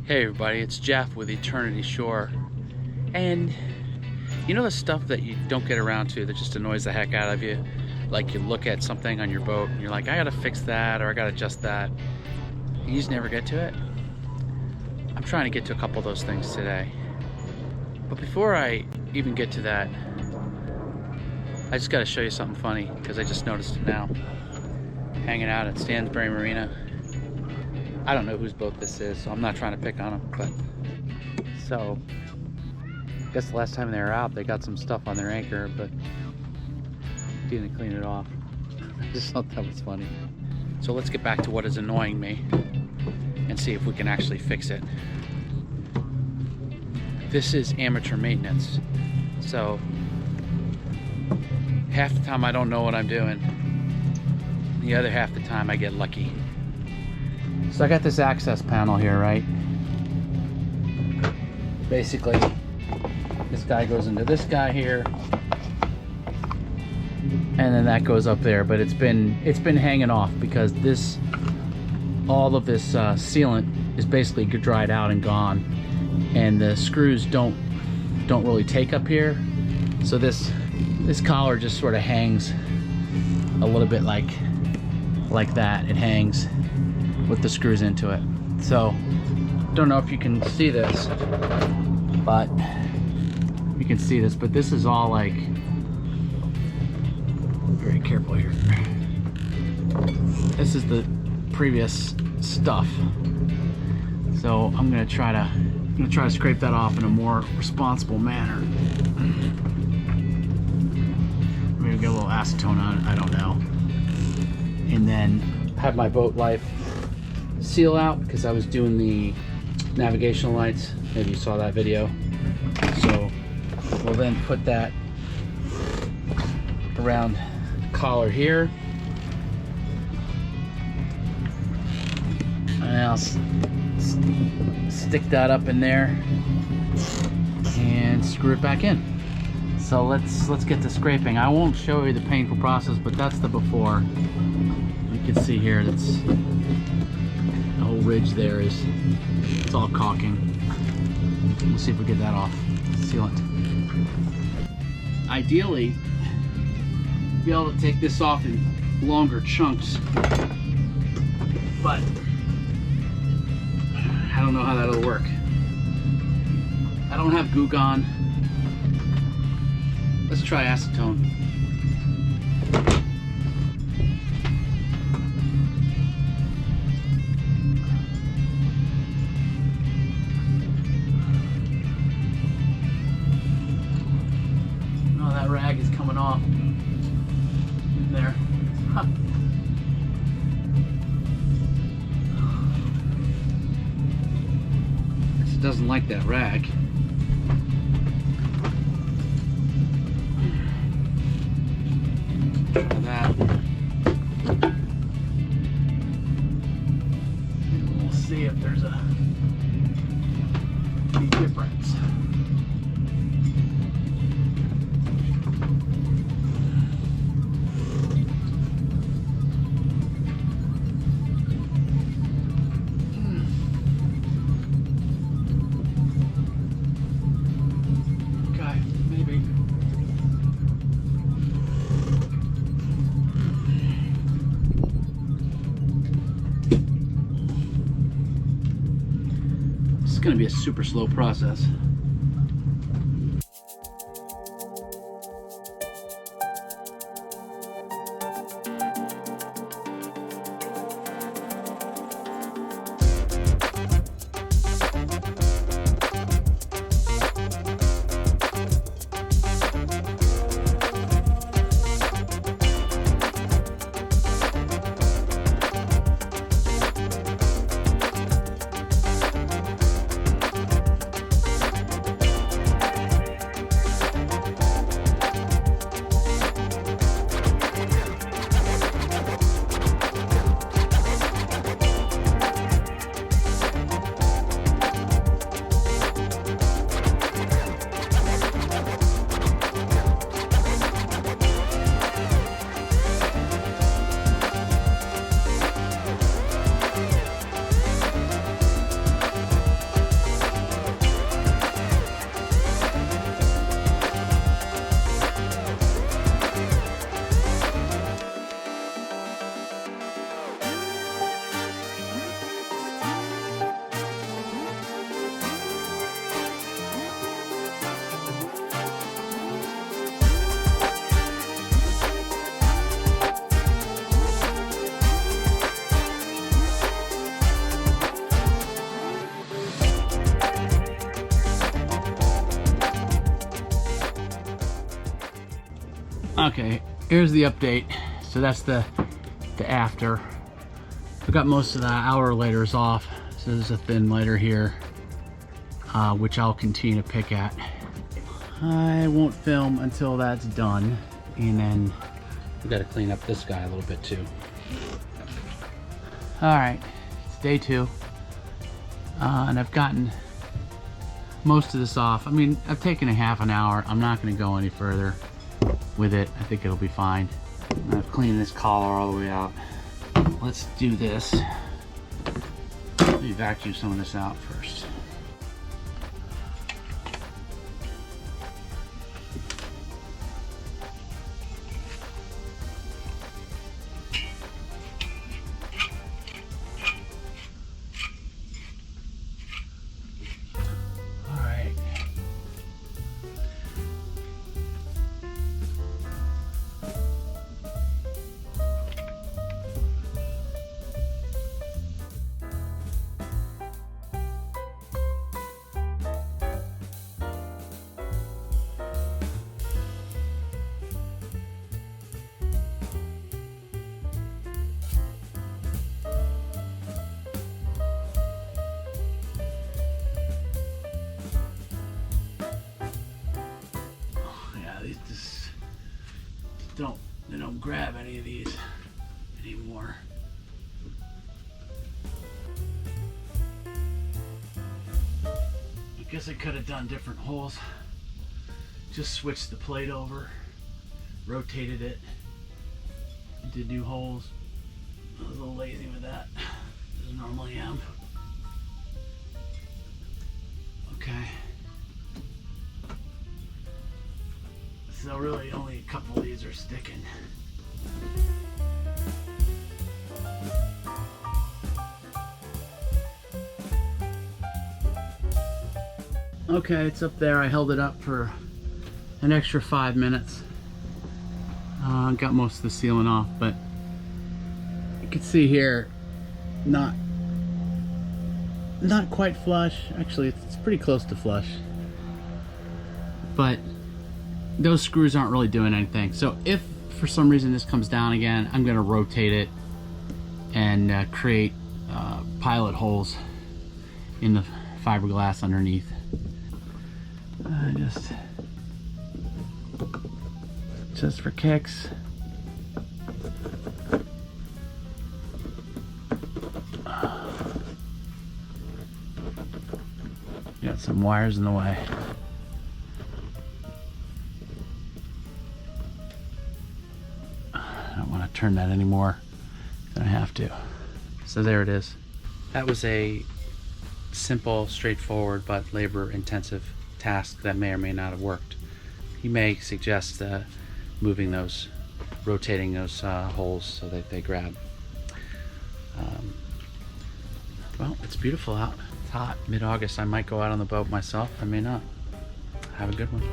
Hey everybody, it's Jeff with Eternity Shore. And you know the stuff that you don't get around to that just annoys the heck out of you? Like you look at something on your boat and you're like, I gotta fix that or I gotta adjust that. You just never get to it. I'm trying to get to a couple of those things today. But before I even get to that, I just gotta show you something funny because I just noticed it now. Hanging out at Stansbury Marina. I don't know whose boat this is, so I'm not trying to pick on them, but so I guess the last time they were out they got some stuff on their anchor, but didn't clean it off. I just thought that was funny. So let's get back to what is annoying me and see if we can actually fix it. This is amateur maintenance, so half the time I don't know what I'm doing. The other half the time I get lucky. So I got this access panel here, right? Basically, this guy goes into this guy here, and then that goes up there. But it's been hanging off because all of this sealant is basically dried out and gone, and the screws don't really take up here. So this collar just sort of hangs a little bit like that. It hangs with the screws into it. So don't know if you can see this, but you can see this, but this is all like, very careful here. This is the previous stuff. So I'm gonna try to scrape that off in a more responsible manner. Maybe get a little acetone on it, I don't know. And then have my boat life seal out because I was doing the navigational lights. Maybe you saw that video. So we'll then put that around the collar here, and I'll stick that up in there and screw it back in. So let's get to scraping. I won't show you the painful process, but that's the before. You can see here that's the whole ridge there it's all caulking. We'll see if we get that off. Sealant. Ideally, be able to take this off in longer chunks, but I don't know how that'll work. I don't have Goo Gone. Let's try acetone. That rag is coming off in there. Huh. It doesn't like that rag. Try that. And we'll see if there's a big difference. It's going to be a super slow process. Okay, here's the update. So that's the after. I got most of the outer lighters off. So there's a thin lighter here, which I'll continue to pick at. I won't film until that's done, and then we got to clean up this guy a little bit too. All right, it's day 2, and I've gotten most of this off. I mean, I've taken a half an hour. I'm not going to go any further with it. I think it'll be fine. I've cleaned this collar all the way out. Let's do this. Let me vacuum some of this out first. They don't grab any of these anymore. I guess I could have done different holes. Just switched the plate over, rotated it, and did new holes. I was a little lazy with that, as I normally am. Okay. So really only a couple of these are sticking. Okay, it's up there. I held it up for an extra 5 minutes. Got most of the sealant off, but you can see here, not quite flush. Actually, it's pretty close to flush. But those screws aren't really doing anything. So if for some reason this comes down again, I'm going to rotate it and create pilot holes in the fiberglass underneath. Just for kicks. Got some wires in the way. I don't want to turn that anymore than I have to. So there it is. That was a simple, straightforward, but labor-intensive task that may or may not have worked. He may suggest moving those, rotating those holes so that they grab. Well, it's beautiful out. It's hot. Mid-August. I might go out on the boat myself. I may not. Have a good one.